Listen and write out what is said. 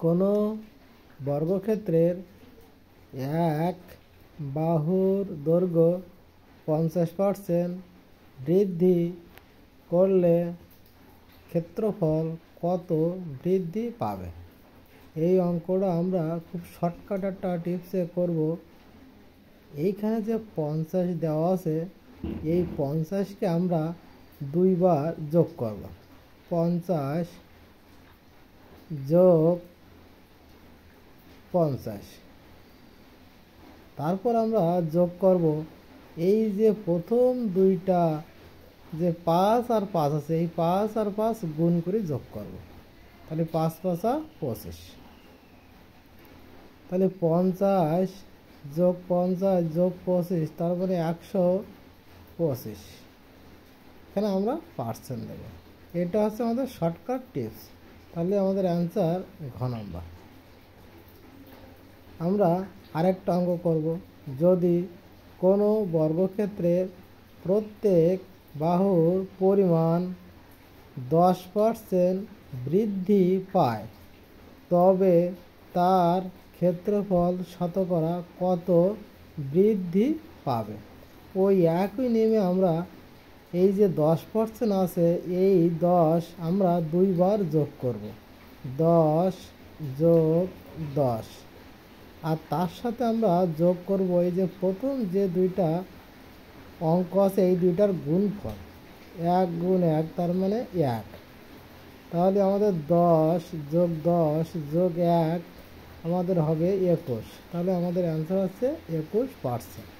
কোনো বর্গক্ষেত্রের এক বাহুর দৈর্ঘ্য 50% বৃদ্ধি করলে ক্ষেত্রফল কত বৃদ্ধি পাবে? এই অঙ্কটা আমরা খুব শর্টকাট একটা টিপসে করব। এইখানে যে 50 দেওয়া আছে, এই 50কে আমরা দুইবার যোগ করব। 50 যোগ 50, তারপর আমরা যোগ করব এই যে প্রথম দুইটা যে 5 আর 5 আছে, এই 5 আর 5 গুণ করে যোগ করব। তাহলে 5 5 25, তাহলে 50 যোগ 50 যোগ 25, তারপরে 125। এখানে আমরা পার্সেন্ট দেব। এটা হচ্ছে আমাদের শর্টকাট টিপস। তাহলে আমাদের অ্যান্সার ঘ নম্বর। আমরা আরেকটা অঙ্ক করব। যদি কোনো বর্গক্ষেত্রের প্রত্যেক বাহুর পরিমাণ 10% বৃদ্ধি পায়, তবে তার ক্ষেত্রফল শতকরা কত বৃদ্ধি পাবে? ওই একই নিয়মে আমরা এই যে 10% আছে, এই 10 আমরা দুইবার যোগ করব। 10 যোগ 10, আর তার সাথে আমরা যোগ করব এই যে প্রথম যে দুইটা অঙ্ক আছে, এই দুইটার গুণফল। 1 গুণ 1 তার মানে 1। তাহলে আমাদের 10 যোগ 10 যোগ 1 আমাদের হবে 21। তাহলে আমাদের অ্যান্সার হচ্ছে 21%।